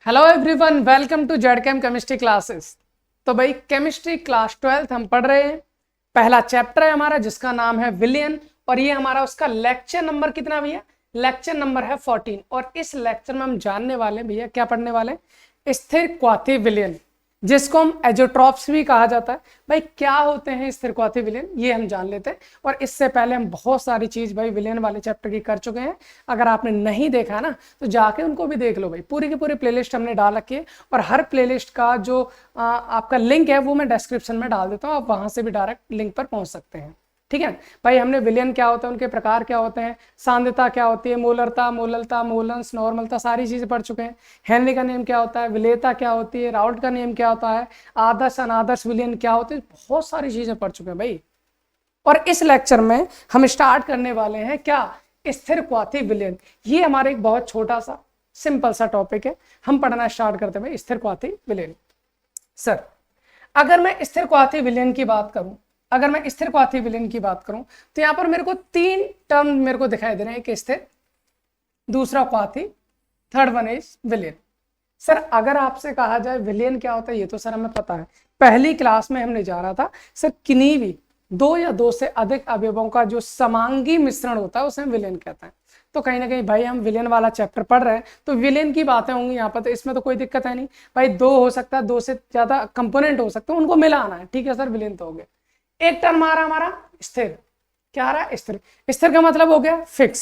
Hello everyone, welcome to जेडकेम chemistry classes. तो भाई केमिस्ट्री क्लास 12th हम पढ़ रहे हैं। पहला चैप्टर है हमारा जिसका नाम है विलियन, और ये हमारा उसका लेक्चर नंबर कितना भैया? लेक्चर नंबर है 14। और इस लेक्चर में हम जानने वाले हैं भैया, क्या पढ़ने वाले हैं? स्थिर क्वाथी विलियन, जिसको हम एजोट्रॉप्स भी कहा जाता है। भाई क्या होते हैं स्थिर क्वाथी विलियन, ये हम जान लेते हैं। और इससे पहले हम बहुत सारी चीज भाई विलियन वाले चैप्टर की कर चुके हैं। अगर आपने नहीं देखा ना तो जाके उनको भी देख लो भाई, पूरी की पूरी प्लेलिस्ट हमने डाल रखी है। और हर प्लेलिस्ट का जो आपका लिंक है वो मैं डिस्क्रिप्शन में डाल देता हूँ, आप वहां से भी डायरेक्ट लिंक पर पहुंच सकते हैं। ठीक है भाई, हमने विलियन क्या होता है, उनके प्रकार क्या होते हैं, सांद्रता क्या होती है, मोलरता, मोललता, मोलेंस, नॉर्मलता, सारी चीजें पढ़ चुके हैं। हेनरी का नियम क्या होता है, विलेयता क्या होती है, राउल्ट का नियम क्या होता है, आदर्श अनादर्श विलियन क्या होते हैं, बहुत सारी चीजें पढ़ चुके हैं भाई। और इस लेक्चर में हम स्टार्ट करने वाले हैं क्या? स्थिर क्वाथी विलियन। ये हमारा एक बहुत छोटा सा सिंपल सा टॉपिक है। हम पढ़ना स्टार्ट करते हैं भाई स्थिर क्वाथी विलियन। सर, अगर मैं स्थिर क्वाथी विलियन की बात करूं, अगर मैं स्थिर क्वाथी विलियन की बात करूं तो यहां पर मेरे को तीन टर्म मेरे को दिखाई दे रहे हैं। एक स्थिर, दूसरा क्वाथी, थर्ड वन इज विलियन। सर अगर आपसे कहा जाए विलियन क्या होता है, ये तो सर हमें पता है, पहली क्लास में हमने जा रहा था। सर किन्हीं भी दो या दो से अधिक अवयवों का जो समांगी मिश्रण होता है उसे हम विलियन कहते हैं। तो कहीं ना कहीं भाई हम विलियन वाला चैप्टर पढ़ रहे हैं तो विलियन की बातें होंगी यहाँ पर, तो इसमें तो कोई दिक्कत है नहीं भाई। दो हो सकता है, दो से ज्यादा कंपोनेंट हो सकते हैं, उनको मिलाना है। ठीक है सर, विलियन तो हो गया। एक टर्म आ रहा हमारा स्थिर, क्या आ रहा है? स्थिर। स्थिर का मतलब हो गया फिक्स।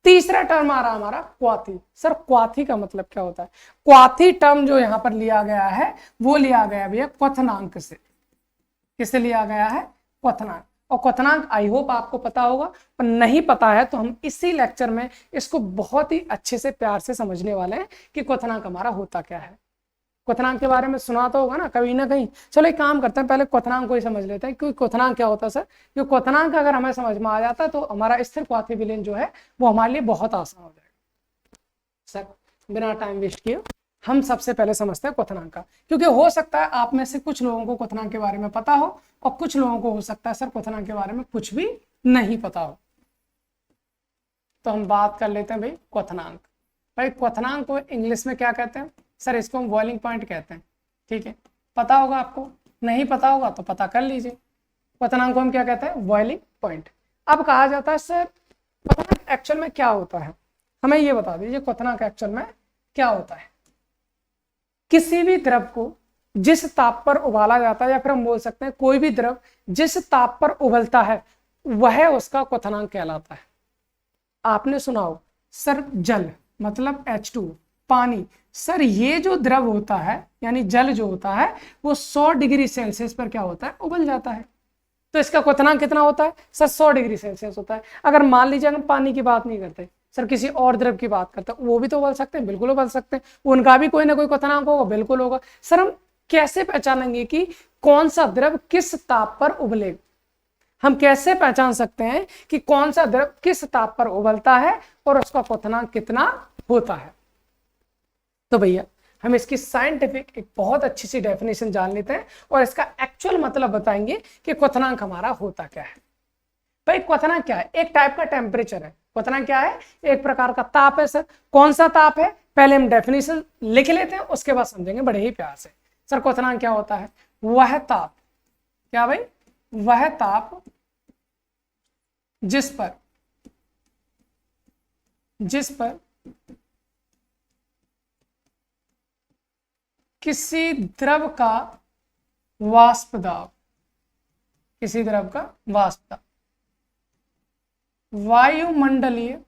तीसरा टर्म आ रहा हमारा क्वाथी। सर क्वाथी का मतलब क्या होता है? क्वाथी टर्म जो यहां पर लिया गया है वो लिया गया भैया क्वथनांक से। किससे लिया गया है? क्वथनांक। और क्वथनांक आई होप आपको पता होगा, पर नहीं पता है तो हम इसी लेक्चर में इसको बहुत ही अच्छे से प्यार से समझने वाले हैं कि क्वथनांक हमारा होता क्या है। क्वथनांक के बारे में सुना तो होगा ना कभी ना कहीं। चलो एक काम करते हैं, पहले क्वथनांक को ही समझ लेते हैं क्योंकि क्वथनांक क्या होता है सर। क्योंकि क्वथनांक अगर हमें समझ में आ जाता है तो हमारा स्थिर क्वाथी विलियन जो है वो हमारे लिए बहुत आसान हो जाएगा। सर बिना टाइम वेस्ट किए हम सबसे पहले समझते हैं क्वथनांक का, क्योंकि हो सकता है आप में से कुछ लोगों को क्वथनांक के बारे में पता हो और कुछ लोगों को हो सकता है सर क्वथनांक के बारे में कुछ भी नहीं पता हो। तो हम बात कर लेते हैं भाई क्वथनांक। भाई क्वथनांक को इंग्लिश में क्या कहते हैं? सर इसको हम बॉइलिंग पॉइंट कहते हैं। ठीक है, पता होगा आपको, नहीं पता होगा तो पता कर लीजिए। क्वथनांक को हम क्या कहते हैं? Boiling point. अब कहा जाता है सर क्वथनांक एक्चुअल में क्या होता है, हमें ये बता दीजिए क्वथनांक एक्चुअल में क्या होता है। किसी भी द्रव को जिस ताप पर उबाला जाता है, या फिर हम बोल सकते हैं कोई भी द्रव जिस ताप पर उबलता है वह उसका क्वथनांक कहलाता है। आपने सुना हो सर जल मतलब H2, पानी। सर ये जो द्रव होता है यानी जल जो होता है वो 100 डिग्री सेल्सियस पर क्या होता है? उबल जाता है। तो इसका क्वथनांक कितना होता है? सर 100 डिग्री सेल्सियस होता है। अगर मान लीजिए हम पानी की बात नहीं करते, सर किसी और द्रव की बात करते हैं, वो भी तो उबल सकते हैं, बिल्कुल उबल सकते हैं, उनका भी कोई ना कोई क्वथनांक होगा, बिल्कुल होगा। सर हम कैसे पहचानेंगे कि कौन सा द्रव किस ताप पर उबलेगा? हम कैसे पहचान सकते हैं कि कौन सा द्रव किस ताप पर उबलता है और उसका क्वथनांक कितना होता है? तो भैया हम इसकी साइंटिफिक एक बहुत अच्छी सी डेफिनेशन जान लेते हैं और इसका एक्चुअल मतलब बताएंगे कि क्वथनांक हमारा होता क्या है। भाई क्वथनांक क्या है? एक टाइप का टेम्परेचर है। क्वथनांक क्या है? एक प्रकार का ताप है। सर कौन सा ताप है? पहले हम डेफिनेशन लिख लेते हैं, उसके बाद समझेंगे बड़े ही प्यार से। सर क्वथनांक क्या होता है? वह ताप, क्या भाई? वह ताप जिस पर किसी द्रव का वाष्प दाब, किसी द्रव का वाष्प दाब वायुमंडलीय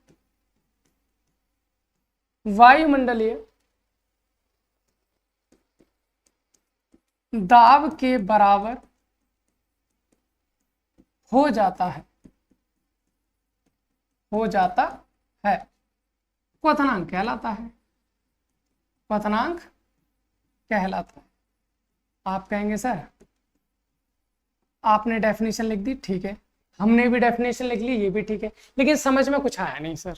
दाब के बराबर हो जाता है, क्वथनांक कहलाता है। क्वथनांक कहलाता है। आप कहेंगे सर आपने डेफिनेशन लिख दी, ठीक है, हमने भी डेफिनेशन लिख ली, ये भी ठीक है, लेकिन समझ में कुछ आया नहीं। सर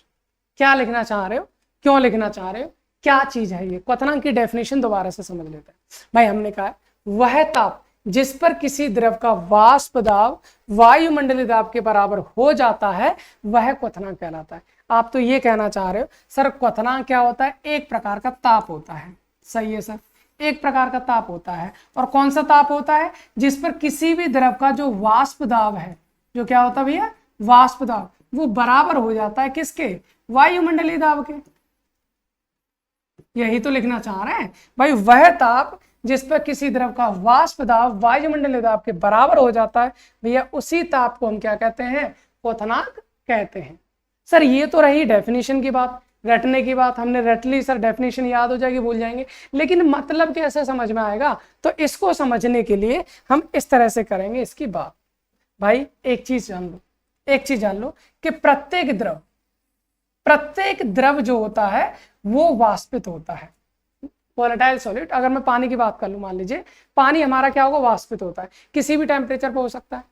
क्या लिखना चाह रहे हो, क्यों लिखना चाह रहे हो, क्या चीज है ये? क्वथनांक की डेफिनेशन दोबारा से समझ लेते हैं। भाई हमने कहा वह ताप जिस पर किसी द्रव का वाष्प दाब वायुमंडलीय दाब के बराबर हो जाता है वह क्वथनांक कहलाता है। आप तो ये कहना चाह रहे हो सर क्वथनांक क्या होता है, एक प्रकार का ताप होता है। सही है सर, एक प्रकार का ताप होता है। और कौन सा ताप होता है, जिस पर किसी भी द्रव का जो वाष्प दाब है, जो क्या होता है भैया, वाष्प दाब, वो बराबर हो जाता है किसके, वायुमंडलीय दाब के। यही तो लिखना चाह रहे हैं भाई, वह ताप जिस पर किसी द्रव का वाष्प दाब वायुमंडलीय दाब के बराबर हो जाता है भैया, उसी ताप को हम क्या कहते हैं, क्वथनांक कहते हैं। सर ये तो रही डेफिनेशन की बात, रटने की बात, हमने रट ली सर, डेफिनेशन याद हो जाएगी, भूल जाएंगे, लेकिन मतलब कैसे समझ में आएगा, तो इसको समझने के लिए हम इस तरह से करेंगे इसकी बात। भाई एक चीज जान लो, एक चीज जान लो कि प्रत्येक द्रव जो होता है वो वाष्पित होता है, वोलेटाइल सॉलिड। अगर मैं पानी की बात कर लूं, मान लीजिए पानी हमारा क्या होगा, वाष्पित होता है, किसी भी टेम्परेचर पे हो सकता है,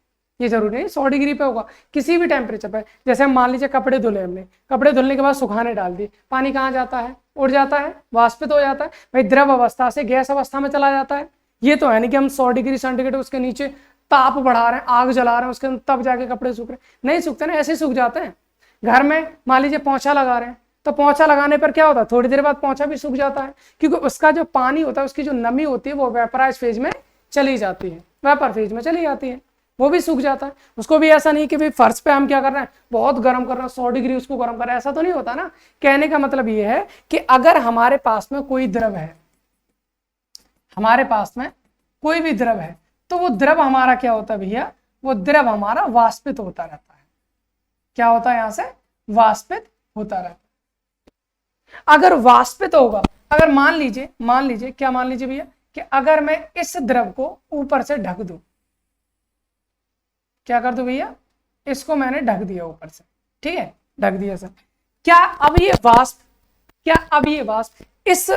ये जरूरी नहीं 100 डिग्री पे होगा, किसी भी टेम्परेचर पे। जैसे हम मान लीजिए कपड़े धुले, हमने कपड़े धुलने के बाद सुखाने डाल दिए, पानी कहाँ जाता है, उड़ जाता है, वाष्पित हो जाता है भाई, द्रव अवस्था से गैस अवस्था में चला जाता है। ये तो है नहीं कि हम 100 डिग्री सेंटीग्रेड उसके नीचे ताप बढ़ा रहे हैं, आग जला रहे हैं, उसके तब जाके कपड़े सूख रहे हैं, नहीं सूखते ना, ऐसे सूख जाते हैं। घर में मान लीजिए पोंछा लगा रहे हैं, तो पोंछा लगाने पर क्या होता है, थोड़ी देर बाद पोंछा भी सूख जाता है, क्योंकि उसका जो पानी होता है, उसकी जो नमी होती है वो वेपराइज फेज में चली जाती है, वेपर फेज में चली जाती है, वो भी सूख जाता है। उसको भी ऐसा नहीं कि भाई फर्श पे हम क्या कर रहे हैं, बहुत गर्म कर रहे हैं, 100 डिग्री उसको गर्म कर रहे हैं, ऐसा तो नहीं होता ना। कहने का मतलब ये है कि अगर हमारे पास में कोई द्रव है, हमारे पास में कोई भी द्रव है, तो वो द्रव हमारा क्या होता है भैया, वो द्रव हमारा वाष्पित होता रहता है। क्या होता है, यहां से वाष्पित होता रहता है। अगर वाष्पित होगा, अगर मान लीजिए क्या, मान लीजिए भैया कि अगर मैं इस द्रव को ऊपर से ढक दूं, क्या कर दूं भैया, इसको मैंने ढक दिया ऊपर से, ठीक है, ढक दिया सर, क्या अब ये वाष्प इस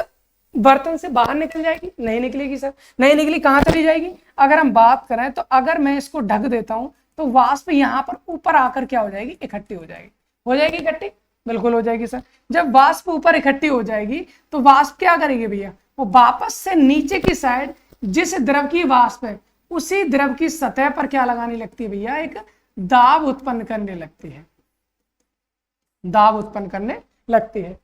बर्तन से बाहर निकल जाएगी, नहीं निकलेगी सर, नहीं निकली, कहां चली जाएगी। अगर हम बात करें तो अगर मैं इसको ढक देता हूं तो वाष्प यहां पर ऊपर आकर क्या हो जाएगी, इकट्ठी हो जाएगी इकट्ठी, बिल्कुल हो जाएगी सर। जब वाष्प ऊपर इकट्ठी हो जाएगी तो वाष्प क्या करेगी भैया, वो वापस से नीचे की साइड जिस द्रव की वाष्प है उसी द्रव की सतह पर क्या लगाने लगती है भैया, एक दाब उत्पन्न करने लगती है, दाब उत्पन्न करने लगती है।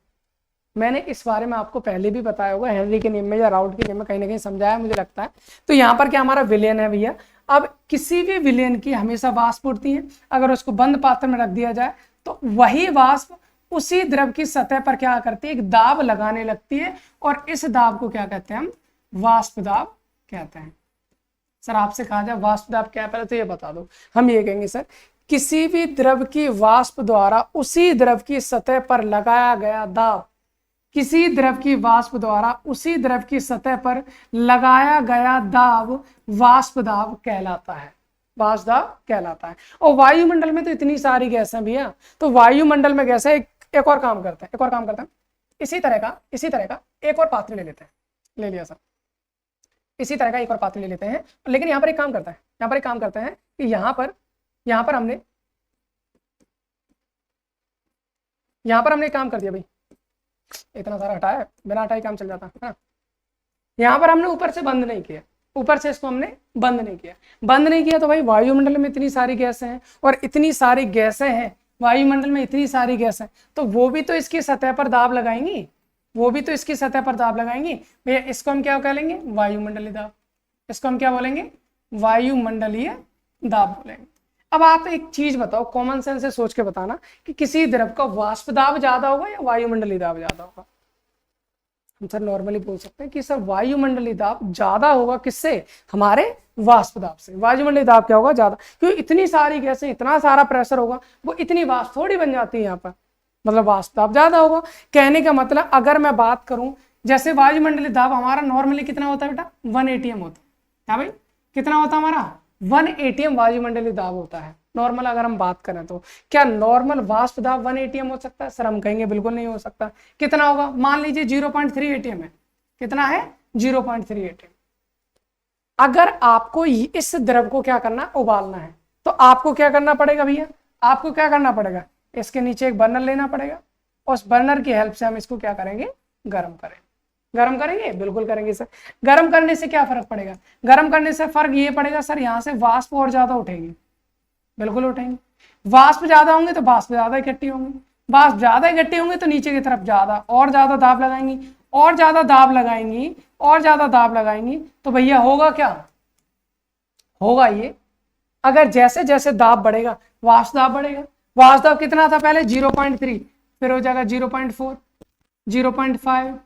मैंने इस बारे में आपको पहले भी बताया होगा, हेनरी के नियम में या राउट के नियम में कहीं ना कहीं समझाया मुझे लगता है। तो यहाँ पर क्या हमारा विलयन है भैया, अब किसी भी विलयन की हमेशा वाष्प उड़ती है, अगर उसको बंद पात्र में रख दिया जाए तो वही वाष्प उसी द्रव की सतह पर क्या करती है, एक दाब लगाने लगती है, और इस दाब को क्या कहते हैं हम, वाष्प दाब कहते हैं। सर आपसे कहा जाए वाष्प दाब क्या है, पहले तो ये बता दो। हम ये कहेंगे सर, किसी भी द्रव की वाष्प द्वारा उसी द्रव की सतह पर लगाया गया दाब, किसी द्रव की वाष्प द्वारा उसी द्रव की सतह पर लगाया गया दाब वाष्प दाब कहलाता है, वाष्प दाब कहलाता है। और वायुमंडल में तो इतनी सारी गैस है भैया, तो वायुमंडल में गैस है, एक और काम करते हैं, इसी तरह का एक और पात्र ले लेते हैं, ले लिया सर, इसी तरह का एक और पात्र ले लेते हैं, लेकिन यहाँ पर एक काम करते हैं कि यहाँ पर हमने एक काम कर दिया भाई, इतना सारा हटाया, बिना हटाए काम चल जाता है ना। यहाँ पर हमने ऊपर से बंद नहीं किया, ऊपर से इसको हमने बंद नहीं किया तो भाई वायुमंडल में इतनी सारी गैसें हैं, और इतनी सारी गैसें हैं वायुमंडल में, इतनी सारी गैसें, तो वो भी तो इसकी सतह पर दाब लगाएंगी, भैया इसको हम क्या कह लेंगे, वायुमंडलीय दाब, इसको हम क्या बोलेंगे, वायुमंडलीय दाब बोलेंगे। अब आप एक चीज बताओ, कॉमन सेंस से सोच के बताना कि किसी द्रव का वाष्प दाब ज्यादा होगा या वायुमंडलीय दाब ज्यादा होगा। हम सर नॉर्मली बोल सकते हैं कि सर वायुमंडलीय दाब ज्यादा होगा, किससे, हमारे वाष्प दाब से। वायुमंडलीय दाब क्या होगा, ज्यादा, क्योंकि इतनी सारी गैसें, इतना सारा प्रेशर होगा, वो इतनी वाष्प थोड़ी बन जाती है यहाँ पर, मतलब वाष्प दाब ज्यादा होगा। कहने का मतलब अगर मैं बात करूं, जैसे वायुमंडलीय दाब हमारा नॉर्मली कितना होता है बेटा, 1 atm होता है, क्या भाई कितना होता है हमारा, 1 atm वायुमंडलीय दाब होता है नॉर्मल। अगर हम बात करें तो क्या नॉर्मल वाष्प दाब 1 atm हो सकता है, सर हम कहेंगे बिल्कुल नहीं हो सकता। कितना होगा, मान लीजिए 0.3 atm है, कितना है 0.3 atm। अगर आपको इस द्रव को क्या करना, उबालना है, तो आपको क्या करना पड़ेगा भैया, आपको क्या करना पड़ेगा, इसके नीचे एक बर्नर लेना पड़ेगा, उस बर्नर की हेल्प से हम इसको क्या करेंगे, गर्म करेंगे, बिल्कुल करेंगे सर। गर्म करने से क्या फर्क पड़ेगा, गर्म करने से फर्क ये पड़ेगा सर, यहाँ से वाष्प और ज्यादा उठेंगे, बिल्कुल उठेंगे, वाष्प ज्यादा होंगे तो वाष्प ज्यादा इकट्ठी होंगी, वाष्प ज्यादा इकट्ठे होंगे तो नीचे की तरफ ज्यादा और ज्यादा दाब लगाएंगी, और ज्यादा दाब लगाएंगी, और ज्यादा दाब लगाएंगी, तो भैया होगा क्या, होगा ये, अगर जैसे जैसे दाब बढ़ेगा वाष्प दाब बढ़ेगा। वाष्प दाब कितना था पहले 0.3, फिर हो जाएगा 0.4, 0.5,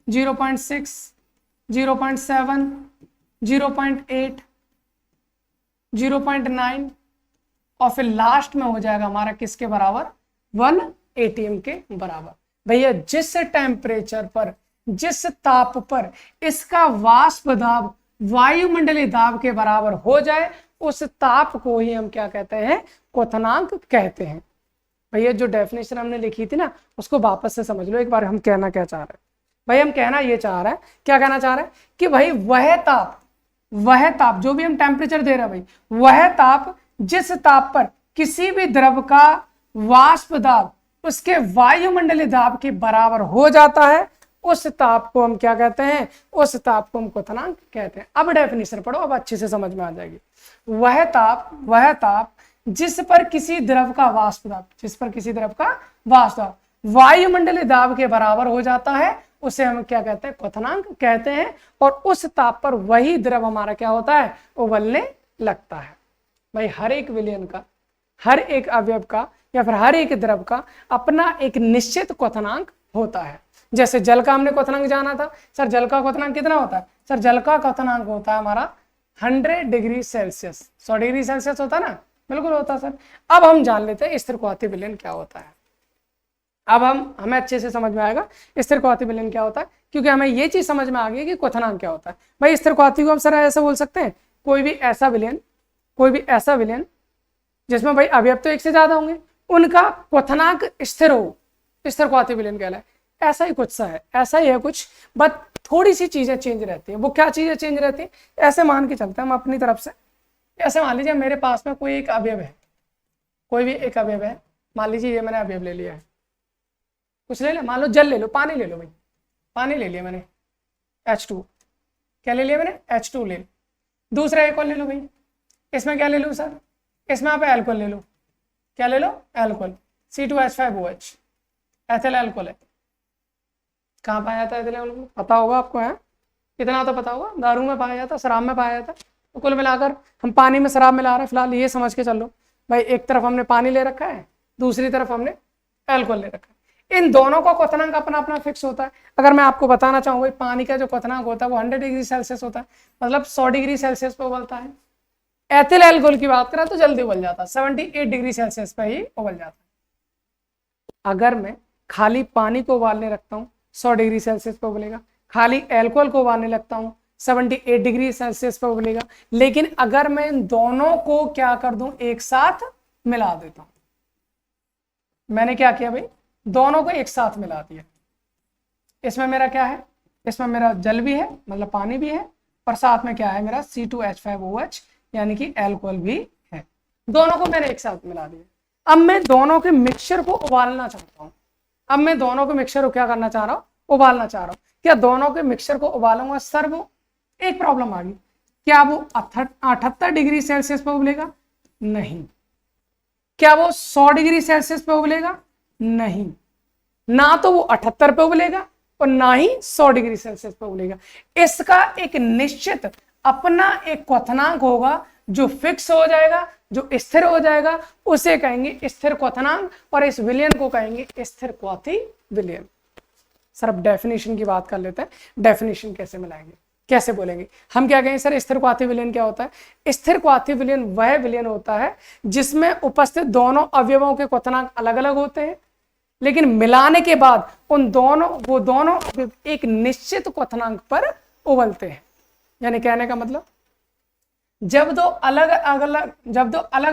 0.6, 0.7, 0.8, 0.9 और फिर लास्ट में हो जाएगा हमारा किसके बराबर, 1 atm के बराबर। भैया जिस टेम्परेचर पर, जिस ताप पर इसका वाष्प दाब वायुमंडलीय दाब के बराबर हो जाए, उस ताप को ही हम क्या कहते हैं, क्वथनांक कहते हैं। भैया जो डेफिनेशन हमने लिखी थी ना, उसको वापस से समझ लो एक बार, हम कहना क्या चाह रहे हैं। भाई हम कहना ये चाह रहे हैं, क्या कहना चाह रहे हैं कि भाई वह ताप जो भी हम टेम्परेचर दे रहे हैं भाई, वह ताप जिस ताप पर किसी भी द्रव का वाष्प दाब उसके वायुमंडलीय दाब के बराबर हो जाता है, उस ताप को हम क्या कहते हैं, उस ताप को हम क्वथनांक कहते हैं। अब डेफिनेशन पढ़ो, अब अच्छे से समझ में आ जाएगी। वह ताप जिस पर किसी द्रव का वाष्प दाब, जिस पर किसी द्रव का वाष्प दाब वायुमंडलीय दाब के बराबर हो जाता है, उसे हम क्या कहते हैं, क्वथनांक कहते हैं। और उस ताप पर वही द्रव हमारा क्या होता है, उबलने लगता है। भाई हर एक विलयन का, हर एक अवयव का या फिर हर एक द्रव का अपना एक निश्चित क्वथनांक होता है। जैसे जल का हमने क्वथनांक जाना था, सर जल का क्वथनांक कितना होता है, सर जल का क्वथनांक होता है हमारा 100 डिग्री सेल्सियस, 100 डिग्री सेल्सियस होता है ना, बिल्कुल होता है सर। अब हम जान लेते हैं स्थिरक्वाथी विलयन क्या होता है। अब हमें अच्छे से समझ में आएगा स्थिरक्वाथी विलयन क्या होता है, क्योंकि हमें ये चीज समझ में आ गई कि क्वथनांक क्या होता है। भाई स्थिरक्वाथी को हम सर ऐसा बोल सकते हैं, कोई भी ऐसा विलयन जिसमें भाई अवयव तो एक से ज्यादा होंगे, उनका क्वथनांक स्थिर हो, स्थिरक्वाथी विलयन कहलाए। ऐसा ही कुछ सा है, ऐसा ही है कुछ, बट थोड़ी सी चीजें चेंज रहती है। वो क्या चीजें चेंज रहती है, ऐसे मान के चलते हैं हम अपनी तरफ से। ऐसे मान लीजिए मेरे पास में कोई एक अवयव है, कोई भी एक अवयव है, मान लीजिए ये मैंने अवयव ले लिया है, कुछ ले लिया, मान लो जल ले लो, पानी ले लो भाई, पानी ले लिया मैंने H2, क्या ले लिया मैंने, H2 ले। दूसरा एक और ले लो भाई, इसमें क्या ले लो सर, इसमें आप एल्कोहल ले लो, क्या ले लो, एल्कोहल, C2H5OH, एथिल एल्कोहल है। कहाँ पाया जाता है एथिल एल्कोहल, पता होगा आपको, है कितना तो पता होगा, दारू में पाया जाता, शराब में पाया जाता। तो कुल मिलाकर हम पानी में शराब मिला रहे हैं, फिलहाल ये समझ के चल लो भाई, एक तरफ हमने पानी ले रखा है, दूसरी तरफ हमने एल्कोहल ले रखा है। इन दोनों का क्वथनांक अपना अपना फिक्स होता है। अगर मैं आपको बताना चाहूँ भाई, पानी का जो क्वथनांक होता है वो 100 डिग्री सेल्सियस होता है, मतलब 100 डिग्री सेल्सियस पे उबलता है। एथिल एल्कोहल की बात करें तो जल्दी उबल जाता है, 78 डिग्री सेल्सियस पे ही उबल जाता है। अगर मैं खाली पानी को उबालने रखता हूँ 100 डिग्री सेल्सियस पे उबलेगा, खाली एल्कोहल को उबालने लगता हूँ 78 डिग्री सेल्सियस पे उबलेगा। लेकिन अगर मैं इन दोनों को क्या कर दूं, एक साथ मिला देता हूं, मैंने क्या किया भाई, दोनों को एक साथ मिला दिया। इसमें मेरा क्या है, इसमें मेरा जल भी है, मतलब पानी भी है, और साथ में क्या है मेरा C2H5OH यानी कि एल्कोहल भी है। दोनों को मैंने एक साथ मिला दिया। अब मैं दोनों के मिक्सचर को उबालना चाहता हूं, अब मैं दोनों के मिक्सचर को क्या करना चाह रहा हूं, उबालना चाह रहा हूं। क्या दोनों के मिक्सचर को उबालूंगा सर, वो एक प्रॉब्लम आ गई, क्या वो 78 डिग्री सेल्सियस पे उबलेगा, नहीं। क्या वो 100 डिग्री सेल्सियस पे उबलेगा, नहीं। ना तो वो 78 पे उबलेगा और ना ही 100 डिग्री सेल्सियस पे उबलेगा। इसका एक निश्चित अपना एक क्वथनांक होगा जो फिक्स हो जाएगा, जो स्थिर हो जाएगा, उसे कहेंगे स्थिर क्वथनांक, और इस विलयन को कहेंगे स्थिरक्वाथी विलयन। सर अब डेफिनेशन की बात कर लेते हैं, डेफिनेशन कैसे मिलाएंगे, कैसे बोलेंगे हम, क्या कहें सर स्थिरक्वाथी विलयन क्या होता है। स्थिरक्वाथी विलयन वह विलयन होता है जिसमें उपस्थित दोनों अवयवों के क्वथनांक अलग अलग होते हैं, लेकिन मिलाने के बाद वो दोनों एक निश्चित क्वथनांक पर उबलते हैं। यानी कहने का मतलब जब दो अलग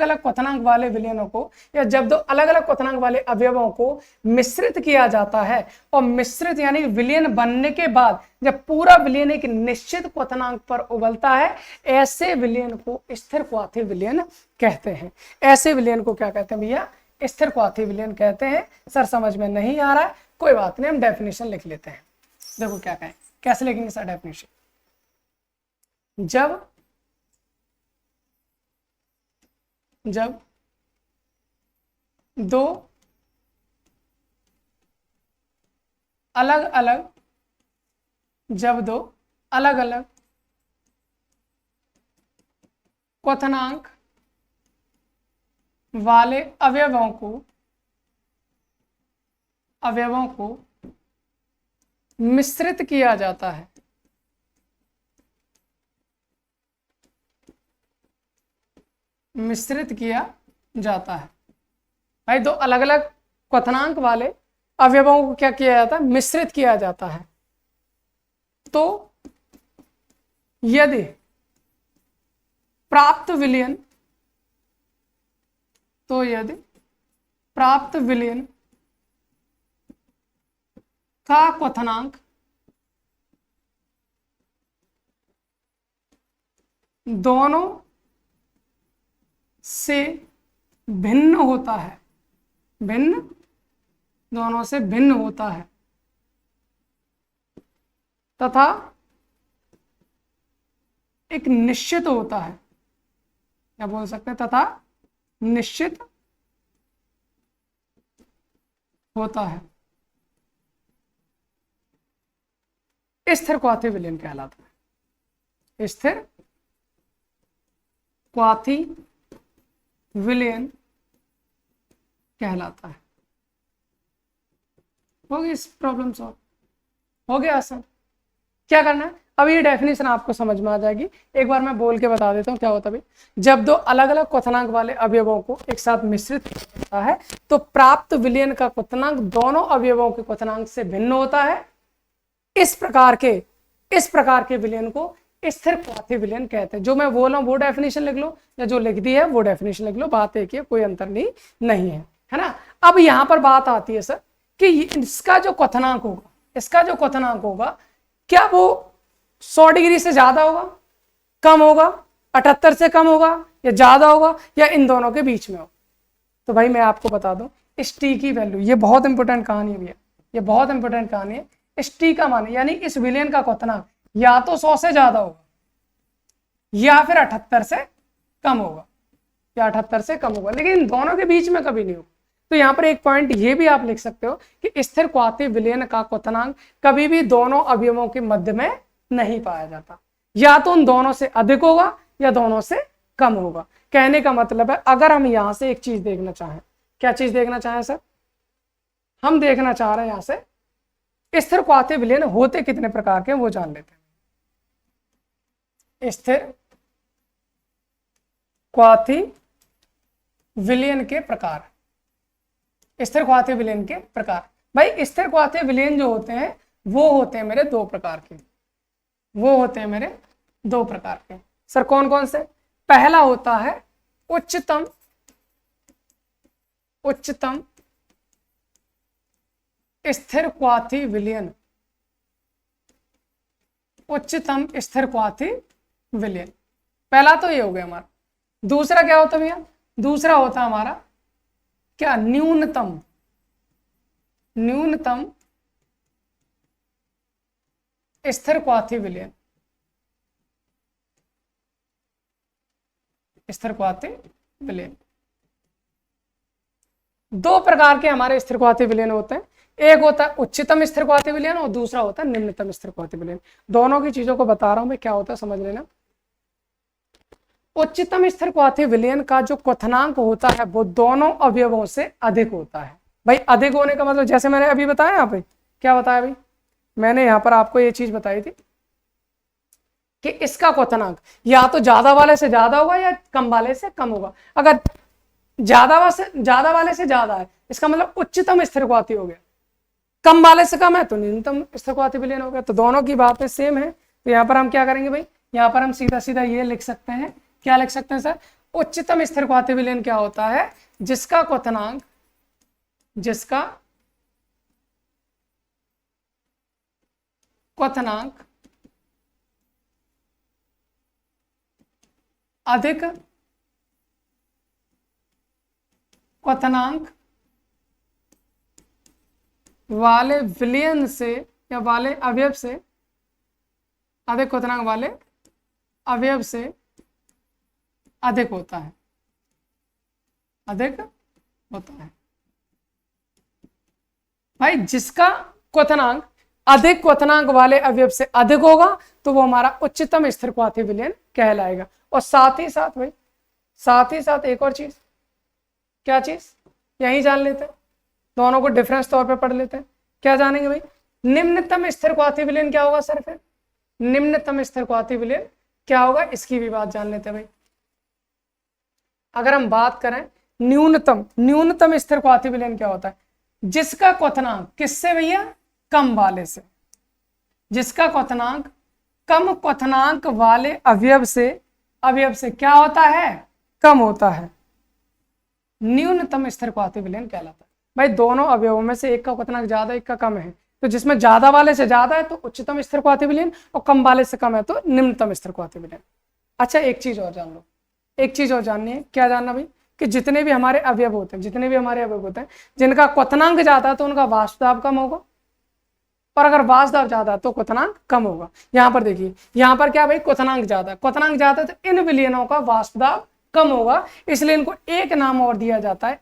अलग क्वथनांक वाले विलयनों को, या जब दो अलग अलग क्वथनांक वाले अवयवों को मिश्रित किया जाता है, और मिश्रित यानी विलयन बनने के बाद जब पूरा विलयन एक निश्चित क्वथनांक पर उबलता है, ऐसे विलयन को स्थिरक्वाथी विलयन कहते हैं। ऐसे विलयन को क्या कहते हैं भैया, स्थिरक्वाथी विलयन कहते हैं। सर समझ में नहीं आ रहा है, कोई बात नहीं, हम डेफिनेशन लिख लेते हैं। देखो क्या कहें, कैसे लिखेंगे सर डेफिनेशन, जब दो अलग अलग जब दो अलग अलग क्वथनांक वाले अवयवों को मिश्रित किया जाता है। मिश्रित किया जाता है भाई, दो अलग अलग क्वथनांक वाले अवयवों को क्या किया जाता है? मिश्रित किया जाता है। तो यदि प्राप्त विलयन का क्वथनांक दोनों से भिन्न होता है, दोनों से भिन्न होता है तथा एक निश्चित होता है, क्या बोल सकते हैं? तथा निश्चित होता है, स्थिर क्वाथी विलयन कहलाता है। स्थिर क्वाथी विलयन कहलाता है। हो गई इस प्रॉब्लम सॉल्व, हो गया आसान। क्या करना है अब? ये डेफिनेशन आपको समझ में आ जाएगी। एक बार मैं बोल के बता देता हूँ क्या होता है। जब दो अलग अलग क्वथनांक वाले अवयवों को एक साथ मिश्रित किया जाता है तो प्राप्त विलयन का क्वथनांक दोनों अवयवों के क्वथनांक से भिन्न होता है। इस प्रकार के विलयन को स्थिर क्वाथी विलयन कहते हैं। जो मैं बोल रहा हूँ वो डेफिनेशन लिख लो, या जो लिख दी है वो डेफिनेशन लिख लो, बात एक ही है, कोई अंतर नहीं है ना। अब यहां पर बात आती है सर कि इसका जो क्वथनांक होगा क्या वो 100 डिग्री से ज्यादा होगा, कम होगा, 78 से कम होगा, या ज्यादा होगा, या इन दोनों के बीच में हो? तो भाई मैं आपको बता दूं, इस टी की वैल्यू, ये बहुत इंपॉर्टेंट कहानी है भैया, ये बहुत इंपॉर्टेंट कहानी है। इस टी का मान यानी इस विलयन का क्वथनांक या तो 100 से ज्यादा होगा या फिर 78 से कम होगा, लेकिन इन दोनों के बीच में कभी नहीं होगा। तो यहाँ पर एक पॉइंट ये भी आप लिख सकते हो कि स्थिर क्वाथी विलयन का क्वथनांक कभी भी दोनों अवयवों के मध्य में नहीं पाया जाता, या तो उन दोनों से अधिक होगा या दोनों से कम होगा। कहने का मतलब है अगर हम यहां से एक चीज देखना चाहें, क्या चीज देखना चाहें सर? हम देखना चाह रहे हैं यहां से स्थिर क्वाथी विलयन होते कितने प्रकार के वो जान लेते हैं। स्थिर क्वाथी विलयन के प्रकार, स्थिर क्वाथी विलयन के प्रकार। भाई स्थिर क्वाथी विलयन जो होते हैं वो होते हैं मेरे दो प्रकार के। सर कौन कौन से? पहला होता है उच्चतम स्थिर क्वाथी विलयन, पहला तो ये हो गया हमारा। दूसरा क्या होता है भैया? दूसरा होता है हमारा क्या? न्यूनतम स्थिर क्वाथी विलयन, दो प्रकार के हमारे स्थिर क्वाथी विलयन होते हैं। एक होता है उच्चतम स्थिर क्वाथी विलयन और दूसरा होता है निम्नतम स्थिर क्वाथी विलयन। दोनों की चीजों को बता रहा हूं मैं, क्या होता है समझ लेना। उच्चतम स्थिर क्वाथी विलयन का जो क्वथनांक होता है वो दोनों अवयवों से अधिक होता है। भाई अधिक होने का मतलब जैसे मैंने अभी बताया यहाँ पे, क्या बताया भाई? मैंने यहाँ पर आपको ये चीज बताई थी कि इसका क्वथनांक या तो ज्यादा वाले से ज्यादा होगा या कम वाले से कम होगा। अगर ज्यादा वाले से ज्यादा है इसका मतलब उच्चतम स्थिर क्वाथी हो गया, कम वाले से कम है तो न्यूनतम स्थिर क्वाथी विलयन हो गया। तो दोनों की बातें सेम है। तो यहाँ पर हम क्या करेंगे भाई? यहाँ पर हम सीधा सीधा ये लिख सकते हैं, क्या लिख सकते हैं सर? उच्चतम स्थिर क्वाथी विलयन क्या होता है? जिसका क्वथनांक अधिक क्वथनांक वाले विलयन से या वाले अवयव से, अधिक क्वथनांक वाले अवयव से अधिक होता है, भाई जिसका क्वथनांक अधिक क्वथनांक वाले अवयव से अधिक होगा तो वो हमारा उच्चतम स्थिरक्वाथी विलयन कहलाएगा। और साथ ही साथ भाई, साथ ही साथ एक और चीज, क्या चीज, यही जान लेते हैं, दोनों को डिफरेंस तौर पे पढ़ लेते हैं। क्या जानेंगे भाई, निम्नतम स्थिरक्वाथी विलयन क्या होगा सर? फिर निम्नतम स्थिरक्वाथी विलयन क्या होगा, इसकी भी बात जान लेते हैं भाई। अगर हम बात करें न्यूनतम स्थिरक्वाथी विलयन क्या होता है? जिसका क्वथनांक किससे भैया? कम वाले से। जिसका क्वथनांक कम क्वथनांक वाले अवयव से क्या होता है? कम होता है, न्यूनतम स्थिरक्वाथी विलयन कहलाता है। भाई दोनों अवयवों में से एक का क्वथनांक ज्यादा, एक का कम है, तो जिसमें ज्यादा वाले से ज्यादा है तो उच्चतम स्थिरक्वाथी विलयन, और कम वाले से कम है तो निम्नतम स्थिरक्वाथी विलयन। अच्छा एक चीज और जान लो, एक चीज और जाननी है। क्या जानना भाई? कि जितने भी हमारे अवयव होते हैं, जिनका क्वथनांक ज्यादा है तो उनका वाष्प दाब कम होगा, और अगर वाष्प दाब ज्यादा है तो क्वथनांक कम होगा। यहाँ पर देखिए, यहाँ पर क्या भाई, क्वथनांक ज्यादा है तो इन विलयनों का वाष्प दाब कम होगा, इसलिए इनको एक नाम और दिया जाता है,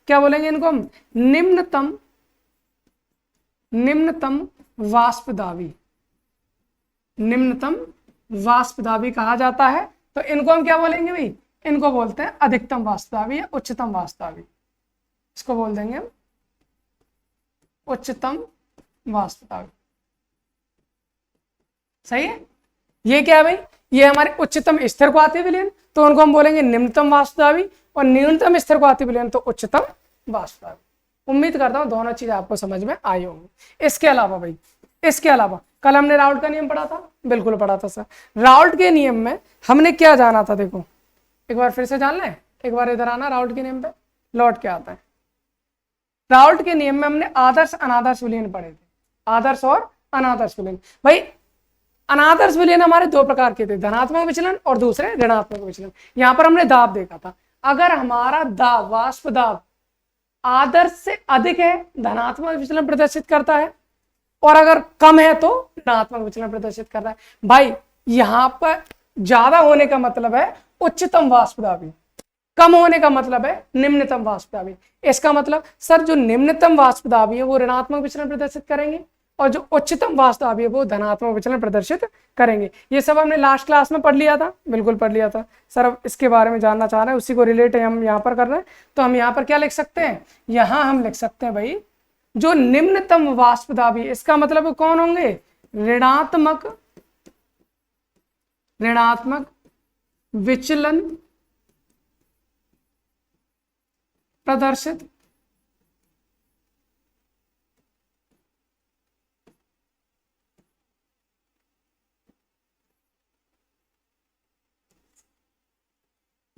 क्या बोलेंगे इनको हम? निम्नतम वाष्पदाबी कहा जाता है। तो इनको हम क्या बोलेंगे भाई? इनको बोलते हैं अधिकतम वाष्पदाबी या उच्चतम वाष्पदाबी। इसको बोल देंगे हम उच्चतम वाष्पदाबी। सही है? ये क्या है भाई? ये हमारे उच्चतम स्थिरक्वाथी विलयन, तो उनको हम बोलेंगे निम्नतम वाष्पदाबी, और न्यूनतम स्थिरक्वाथी विलयन तो उच्चतम वाष्पदाबी। उम्मीद करता हूं दोनों चीज आपको समझ में आई होंगी। इसके अलावा कल हमने राउल्ट का नियम पढ़ा था, बिल्कुल पढ़ा था सर। राउल्ट के नियम में हमने क्या जाना था? देखो एक बार फिर से जान लें, एक बार इधर आना, राउल्ट के नियम पे लौट के आता है। राउल्ट के नियम में हमने आदर्श अनादर्श विलयन पढ़े थे, आदर्श और अनादर्श विलयन। भाई अनादर्श विलयन हमारे दो प्रकार के थे, धनात्मक विचलन और दूसरे ऋणात्मक विचलन। यहां पर हमने दाब देखा था, अगर हमारा दाब, वाष्प दाब आदर्श से अधिक है धनात्मक विचलन प्रदर्शित करता है, और अगर कम है तो ऋणात्मक विचलन प्रदर्शित कर रहा है। भाई यहां पर ज्यादा होने का मतलब है उच्चतम वाष्पदाबी, कम होने का मतलब है निम्नतम वाष्पदाबी। इसका मतलब सर जो निम्नतम वाष्पदाबी है वो ऋणात्मक विचलन प्रदर्शित करेंगे, और जो उच्चतम वाष्पदाबी है वो धनात्मक विचलन प्रदर्शित करेंगे। ये सब हमने लास्ट क्लास में पढ़ लिया था, बिल्कुल पढ़ लिया था सर। अब इसके बारे में जानना चाह रहे हैं, उसी को रिलेट हम यहाँ पर कर रहे हैं, तो हम यहाँ पर क्या लिख सकते हैं? यहाँ हम लिख सकते हैं भाई जो निम्नतम वाष्पदाबी, इसका मतलब कौन होंगे? ऋणात्मक विचलन प्रदर्शित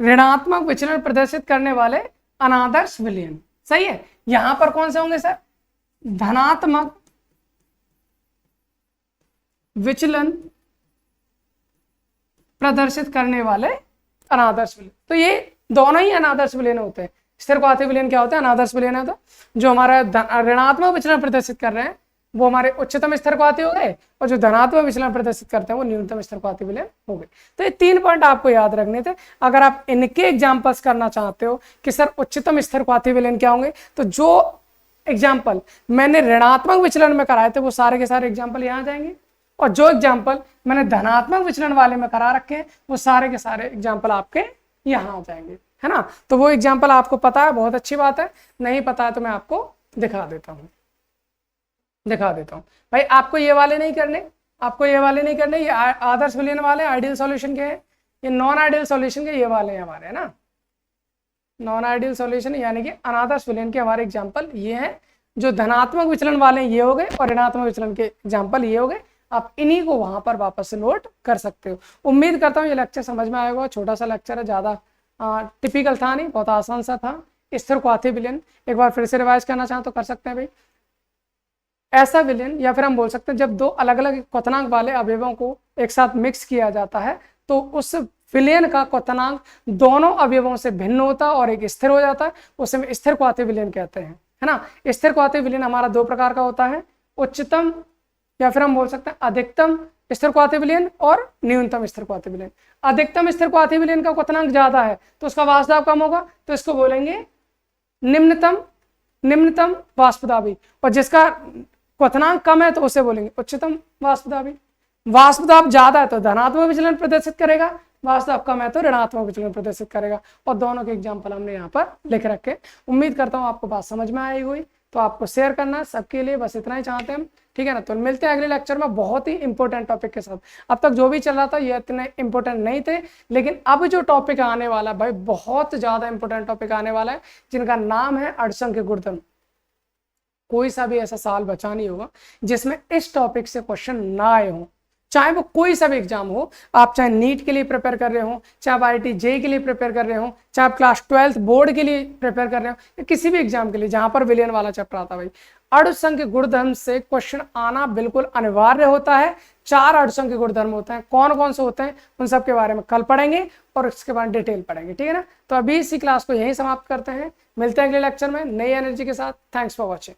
ऋणात्मक विचलन प्रदर्शित करने वाले अनादर्श विलयन। सही है? यहां पर कौन से होंगे सर? धनात्मक विचलन प्रदर्शित करने वाले अनादर्श विलयन। तो ये दोनों ही अनादर्श विलयन होते हैं। स्थिरक्वाथी विलयन क्या होता है? अनादर्श विलयन है, तो जो हमारा ऋणात्मक विचलन प्रदर्शित कर रहे हैं वो हमारे उच्चतम स्थिरक्वाथी हो गए, और जो धनात्मक विचलन प्रदर्शित करते हैं वो न्यूनतम स्थिरक्वाथी विलयन हो गए। तो ये 3 पॉइंट आपको याद रखने थे। अगर आप इनके एग्जांपल्स करना चाहते हो कि सर उच्चतम स्थिरक्वाथी विलयन क्या होंगे, तो जो एग्जाम्पल मैंने ऋणात्मक विचलन में कराए थे वो सारे के सारे एग्जाम्पल यहाँ जाएंगे, और जो एग्जाम्पल मैंने धनात्मक विचलन वाले में करा रखे हैं वो सारे के सारे एग्जाम्पल आपके यहाँ आ जाएंगे, है ना। तो वो एग्जाम्पल आपको पता है, बहुत अच्छी बात है। नहीं पता है तो मैं आपको दिखा देता हूँ भाई। आपको ये वाले नहीं करने, ये आदर्श विलयन वाले आइडियल सॉल्यूशन के हैं, ये नॉन आइडियल सॉल्यूशन के ये वाले हैं हमारे, है ना। नॉन आइडियल सॉल्यूशन यानी कि अनादर्श विलयन के हमारे एग्जाम्पल ये हैं। जो धनात्मक विचलन वाले ये हो गए, और ऋणात्मक विचलन के एग्जाम्पल ये हो गए। आप इन्हीं को वहां पर वापस से नोट कर सकते हो। उम्मीद करता हूँ ये लेक्चर समझ में आएगा। छोटा सा लेक्चर है, ज्यादा टिपिकल था नहीं, बहुत आसान सा था। स्थिरक्वाथी विलयन एक बार फिर से रिवाइज करना चाहें तो कर सकते हैं भाई। ऐसा विलयन, या फिर हम बोल सकते हैं जब दो अलग अलग क्वथनांक वाले अवयवों को एक साथ मिक्स किया जाता है तो उस विलयन का क्वथनांक दोनों अवयवों से भिन्न होता है और एक स्थिर हो जाता है, उसे हम स्थिरक्वाथी विलयन कहते हैं, है ना। स्थिरक्वाथी विलयन हमारा 2 प्रकार का होता है, उच्चतम या फिर हम बोल सकते हैं अधिकतम स्थिरक्वाथी विलयन और न्यूनतम स्थिरक्वाथी विलयन। अधिकतम स्थिरक्वाथी विलयन का क्वथनांक ज्यादा है तो उसका वाष्प दाब कम होगा, तो इसको बोलेंगे निम्नतम निम्नतम वाष्पदाबी, और जिसका क्वथनांक कम है तो उसे बोलेंगे उच्चतम वाष्पदाबी। वाष्पदाब ज्यादा है तो धनात्मक विचलन प्रदर्शित करेगा, वाष्पदाब कम है तो ऋणात्मक विचलन प्रदर्शित करेगा। और दोनों के एग्जाम्पल हमने यहाँ पर लिख रखे। उम्मीद करता हूँ आपको बात समझ में आई हुई, तो आपको शेयर करना है सबके लिए, बस इतना ही चाहते हैं हम, ठीक है ना। तो मिलते हैं अगले लेक्चर में बहुत ही इंपॉर्टेंट टॉपिक के साथ। अब तक जो भी चल रहा था ये इतने इंपॉर्टेंट नहीं थे, लेकिन अब जो टॉपिक आने वाला है भाई बहुत ज्यादा इंपॉर्टेंट टॉपिक आने वाला है, जिनका नाम है अड़संख्य के गुणधर्म। कोई सा भी ऐसा साल बचा नहीं होगा जिसमें इस टॉपिक से क्वेश्चन ना आए हों, चाहे वो कोई सा भी एग्जाम हो। आप चाहे नीट के लिए प्रिपेयर कर रहे हो, चाहे आप IIT JEE के लिए प्रिपेयर कर रहे हो, चाहे आप क्लास 12th बोर्ड के लिए प्रिपेयर कर रहे हो, या किसी भी एग्जाम के लिए जहां पर विलियन वाला चैप्टर आता है भाई, अड़संख्य गुणधर्म से क्वेश्चन आना बिल्कुल अनिवार्य होता है। 4 अड़संख्य गुणधर्म होते हैं, कौन कौन से होते हैं उन सब के बारे में कल पढ़ेंगे और उसके बाद डिटेल पढ़ेंगे, ठीक है ना। तो अभी इसी क्लास को यहीं समाप्त करते हैं, मिलते हैं अगले लेक्चर में नई एनर्जी के साथ। Thanks for watching.